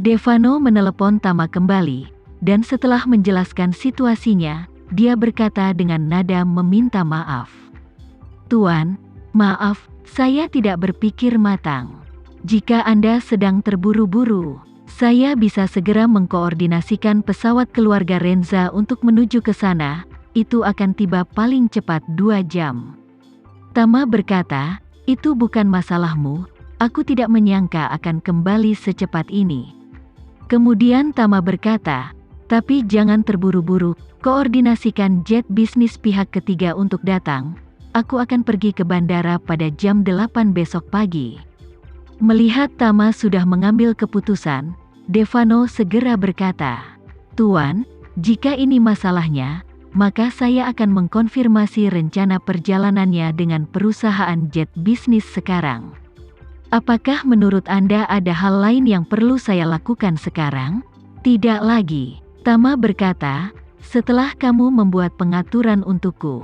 Devano menelepon Tama kembali, dan setelah menjelaskan situasinya, dia berkata dengan nada meminta maaf. Tuan, maaf, saya tidak berpikir matang. Jika Anda sedang terburu-buru, saya bisa segera mengkoordinasikan pesawat keluarga Renza untuk menuju ke sana, itu akan tiba paling cepat 2 jam. Tama berkata, itu bukan masalahmu, aku tidak menyangka akan kembali secepat ini. Kemudian Tama berkata, tapi jangan terburu-buru, koordinasikan jet bisnis pihak ketiga untuk datang, aku akan pergi ke bandara pada jam 8 besok pagi. Melihat Tama sudah mengambil keputusan, Devano segera berkata, Tuan, jika ini masalahnya, maka saya akan mengkonfirmasi rencana perjalanannya dengan perusahaan jet bisnis sekarang. Apakah menurut Anda ada hal lain yang perlu saya lakukan sekarang? Tidak lagi, Tama berkata, setelah kamu membuat pengaturan untukku.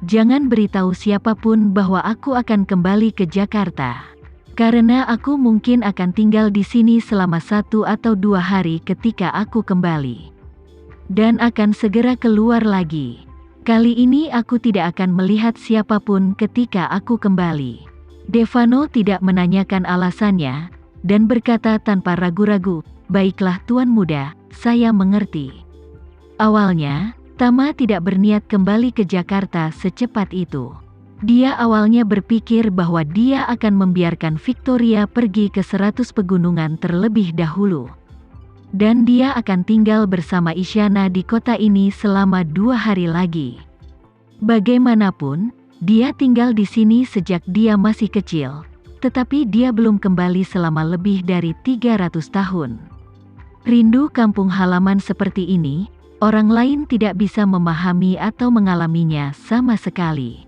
Jangan beritahu siapapun bahwa aku akan kembali ke Jakarta. Karena aku mungkin akan tinggal di sini selama 1 atau 2 hari ketika aku kembali. Dan akan segera keluar lagi. Kali ini aku tidak akan melihat siapapun ketika aku kembali. Devano tidak menanyakan alasannya, dan berkata tanpa ragu-ragu, baiklah Tuan Muda, saya mengerti. Awalnya, Tama tidak berniat kembali ke Jakarta secepat itu. Dia awalnya berpikir bahwa dia akan membiarkan Victoria pergi ke 100 pegunungan terlebih dahulu. Dan dia akan tinggal bersama Isyana di kota ini selama 2 hari lagi. Bagaimanapun, dia tinggal di sini sejak dia masih kecil, tetapi dia belum kembali selama lebih dari 300 tahun. Rindu kampung halaman seperti ini, orang lain tidak bisa memahami atau mengalaminya sama sekali.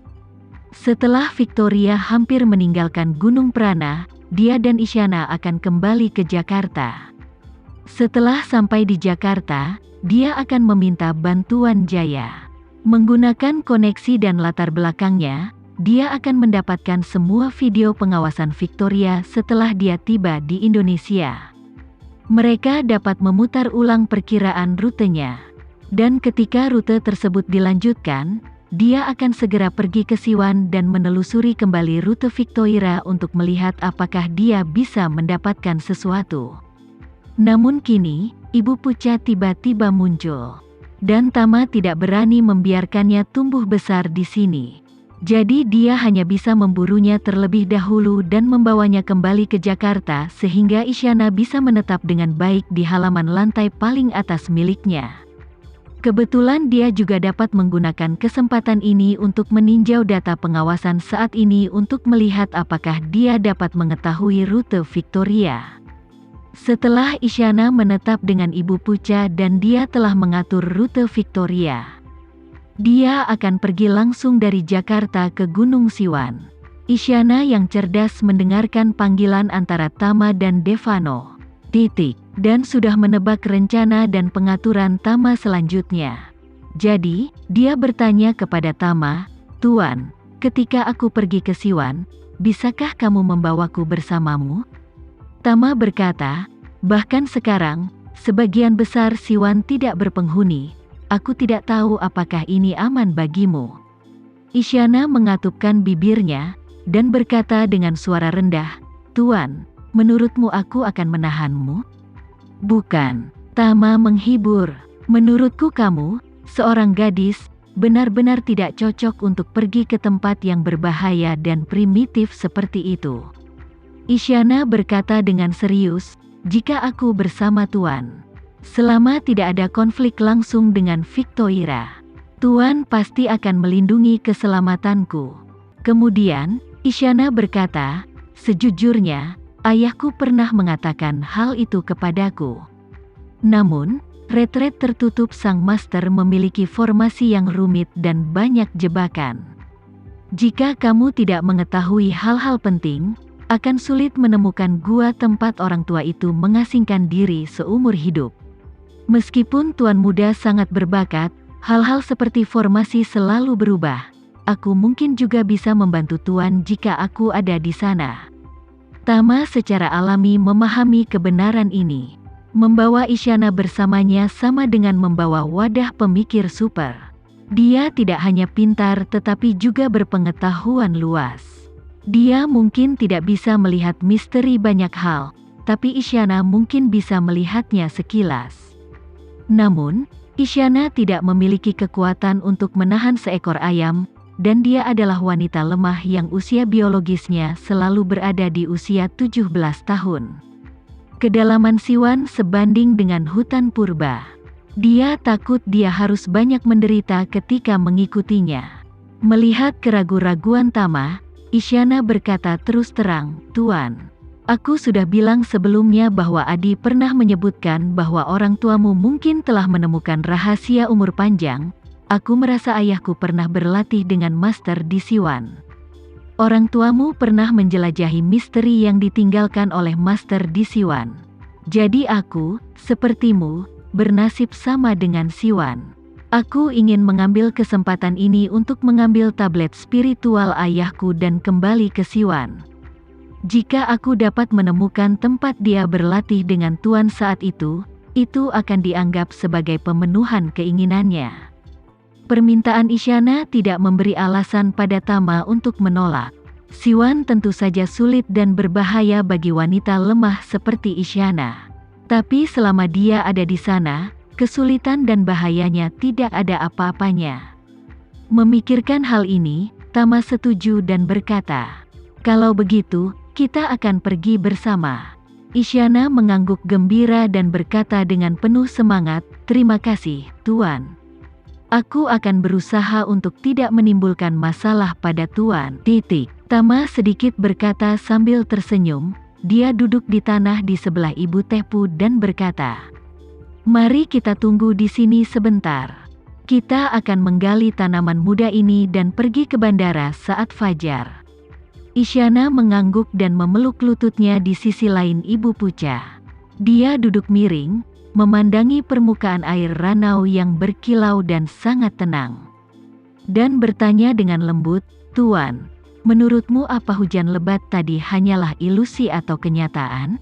Setelah Victoria hampir meninggalkan Gunung Prana, dia dan Isyana akan kembali ke Jakarta. Setelah sampai di Jakarta, dia akan meminta bantuan Jaya. Menggunakan koneksi dan latar belakangnya, dia akan mendapatkan semua video pengawasan Victoria setelah dia tiba di Indonesia. Mereka dapat memutar ulang perkiraan rutenya. Dan ketika rute tersebut dilanjutkan, dia akan segera pergi ke Siwan dan menelusuri kembali rute Victoria untuk melihat apakah dia bisa mendapatkan sesuatu. Namun kini, Ibu Puca tiba-tiba muncul. Dan Tama tidak berani membiarkannya tumbuh besar di sini. Jadi dia hanya bisa memburunya terlebih dahulu dan membawanya kembali ke Jakarta sehingga Isyana bisa menetap dengan baik di halaman lantai paling atas miliknya. Kebetulan dia juga dapat menggunakan kesempatan ini untuk meninjau data pengawasan saat ini untuk melihat apakah dia dapat mengetahui rute Victoria. Setelah Isyana menetap dengan Ibu Puca dan dia telah mengatur rute Victoria, dia akan pergi langsung dari Jakarta ke Gunung Siwan. Isyana yang cerdas mendengarkan panggilan antara Tama dan Devano. Dan sudah menebak rencana dan pengaturan Tama selanjutnya. Jadi, dia bertanya kepada Tama, Tuan, ketika aku pergi ke Siwan, bisakah kamu membawaku bersamamu? Tama berkata, bahkan sekarang, sebagian besar Siwan tidak berpenghuni, aku tidak tahu apakah ini aman bagimu. Isyana mengatupkan bibirnya, dan berkata dengan suara rendah, Tuan, menurutmu aku akan menahanmu? Bukan, Tama menghibur. Menurutku kamu, seorang gadis, benar-benar tidak cocok untuk pergi ke tempat yang berbahaya dan primitif seperti itu. Isyana berkata dengan serius, jika aku bersama Tuan, selama tidak ada konflik langsung dengan Victoria, Tuan pasti akan melindungi keselamatanku. Kemudian, Isyana berkata, sejujurnya, ayahku pernah mengatakan hal itu kepadaku. Namun, retret tertutup sang master memiliki formasi yang rumit dan banyak jebakan. Jika kamu tidak mengetahui hal-hal penting, akan sulit menemukan gua tempat orang tua itu mengasingkan diri seumur hidup. Meskipun Tuan Muda sangat berbakat, hal-hal seperti formasi selalu berubah. Aku mungkin juga bisa membantu Tuan jika aku ada di sana. Tama secara alami memahami kebenaran ini. Membawa Isyana bersamanya sama dengan membawa wadah pemikir super. Dia tidak hanya pintar tetapi juga berpengetahuan luas. Dia mungkin tidak bisa melihat misteri banyak hal, tapi Isyana mungkin bisa melihatnya sekilas. Namun, Isyana tidak memiliki kekuatan untuk menahan seekor ayam, dan dia adalah wanita lemah yang usia biologisnya selalu berada di usia 17 tahun. Kedalaman Siwan sebanding dengan hutan purba. Dia takut dia harus banyak menderita ketika mengikutinya. Melihat keraguan-raguan Tama, Isyana berkata terus terang, "Tuan, aku sudah bilang sebelumnya bahwa Adi pernah menyebutkan bahwa orang tuamu mungkin telah menemukan rahasia umur panjang. Aku merasa ayahku pernah berlatih dengan master di Siwan. Orang tuamu pernah menjelajahi misteri yang ditinggalkan oleh master di Siwan. Jadi aku, sepertimu, bernasib sama dengan Siwan. Aku ingin mengambil kesempatan ini untuk mengambil tablet spiritual ayahku dan kembali ke Siwan. Jika aku dapat menemukan tempat dia berlatih dengan Tuan saat itu akan dianggap sebagai pemenuhan keinginannya." Permintaan Isyana tidak memberi alasan pada Tama untuk menolak. Siwan tentu saja sulit dan berbahaya bagi wanita lemah seperti Isyana. Tapi selama dia ada di sana, kesulitan dan bahayanya tidak ada apa-apanya. Memikirkan hal ini, Tama setuju dan berkata, "Kalau begitu, kita akan pergi bersama." Isyana mengangguk gembira dan berkata dengan penuh semangat, "Terima kasih, Tuan. Aku akan berusaha untuk tidak menimbulkan masalah pada Tuan." Tama sedikit berkata sambil tersenyum. Dia duduk di tanah di sebelah Ibu Tepu dan berkata, "Mari kita tunggu di sini sebentar. Kita akan menggali tanaman muda ini dan pergi ke bandara saat fajar." Isyana mengangguk dan memeluk lututnya di sisi lain Ibu Puca. Dia duduk miring, memandangi permukaan air ranau yang berkilau dan sangat tenang. Dan bertanya dengan lembut, "Tuan, menurutmu apa hujan lebat tadi hanyalah ilusi atau kenyataan?"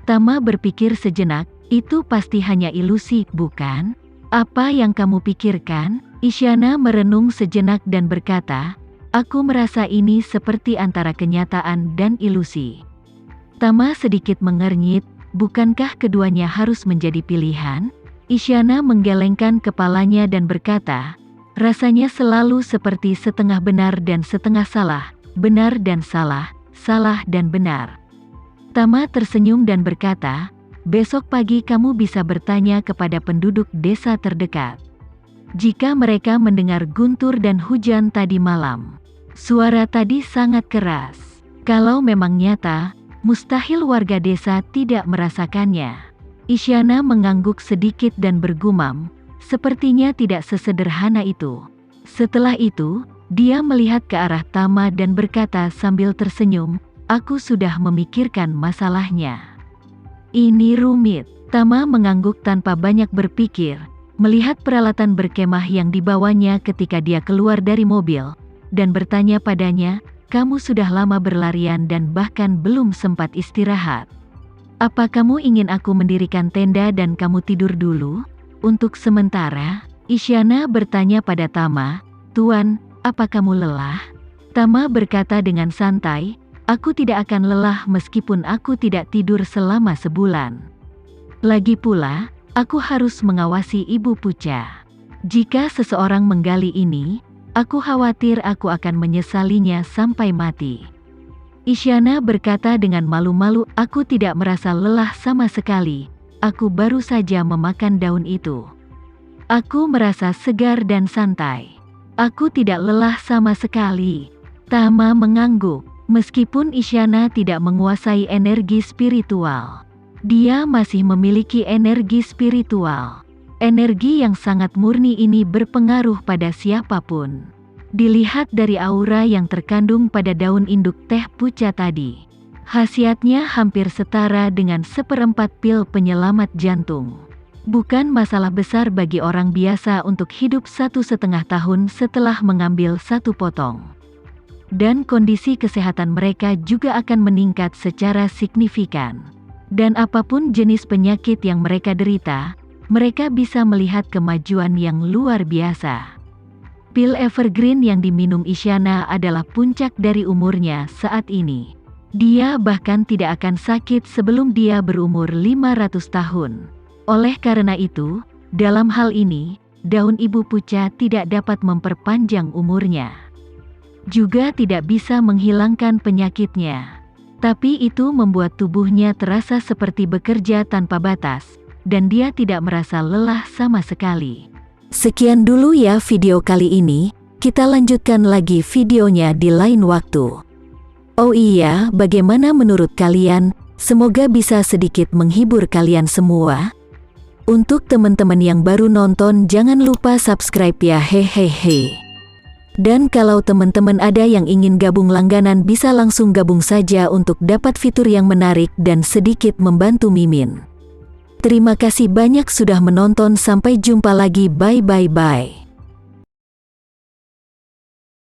Tama berpikir sejenak, "Itu pasti hanya ilusi, bukan? Apa yang kamu pikirkan?" Isyana merenung sejenak dan berkata, "Aku merasa ini seperti antara kenyataan dan ilusi." Tama sedikit mengernyit. "Bukankah keduanya harus menjadi pilihan?" Isyana menggelengkan kepalanya dan berkata, "Rasanya selalu seperti setengah benar dan setengah salah, benar dan salah, salah dan benar." Tama tersenyum dan berkata, "Besok pagi kamu bisa bertanya kepada penduduk desa terdekat. Jika mereka mendengar guntur dan hujan tadi malam, suara tadi sangat keras. Kalau memang nyata, mustahil warga desa tidak merasakannya." Isyana mengangguk sedikit dan bergumam, "Sepertinya tidak sesederhana itu." Setelah itu, dia melihat ke arah Tama dan berkata sambil tersenyum, "Aku sudah memikirkan masalahnya. Ini rumit." Tama mengangguk tanpa banyak berpikir, melihat peralatan berkemah yang dibawanya ketika dia keluar dari mobil, dan bertanya padanya, "Kamu sudah lama berlarian dan bahkan belum sempat istirahat. Apa kamu ingin aku mendirikan tenda dan kamu tidur dulu? Untuk sementara?" Isyana bertanya pada Tama, "Tuan, apa kamu lelah?" Tama berkata dengan santai, "Aku tidak akan lelah meskipun aku tidak tidur selama sebulan. Lagi pula, aku harus mengawasi Ibu Puca. Jika seseorang menggali ini, aku khawatir aku akan menyesalinya sampai mati." Isyana berkata dengan malu-malu, "Aku tidak merasa lelah sama sekali. Aku baru saja memakan daun itu. Aku merasa segar dan santai. Aku tidak lelah sama sekali." Tama mengangguk. Meskipun Isyana tidak menguasai energi spiritual, dia masih memiliki energi spiritual. Energi yang sangat murni ini berpengaruh pada siapapun. Dilihat dari aura yang terkandung pada daun induk teh puca tadi, khasiatnya hampir setara dengan 1/4 pil penyelamat jantung. Bukan masalah besar bagi orang biasa untuk hidup 1,5 tahun setelah mengambil 1 potong. dan kondisi kesehatan mereka juga akan meningkat secara signifikan. Dan apapun jenis penyakit yang mereka derita, mereka bisa melihat kemajuan yang luar biasa. Pil Evergreen yang diminum Isyana adalah puncak dari umurnya saat ini. Dia bahkan tidak akan sakit sebelum dia berumur 500 tahun. Oleh karena itu, dalam hal ini, daun ibu puca tidak dapat memperpanjang umurnya. Juga tidak bisa menghilangkan penyakitnya. Tapi itu membuat tubuhnya terasa seperti bekerja tanpa batas, dan dia tidak merasa lelah sama sekali. Sekian dulu ya video kali ini, kita lanjutkan lagi videonya di lain waktu. Oh iya, bagaimana menurut kalian? Semoga bisa sedikit menghibur kalian semua. Untuk teman-teman yang baru nonton, jangan lupa subscribe ya, hehehe. Dan kalau teman-teman ada yang ingin gabung langganan, bisa langsung gabung saja untuk dapat fitur yang menarik dan sedikit membantu Mimin. Terima kasih banyak sudah menonton, sampai jumpa lagi, bye.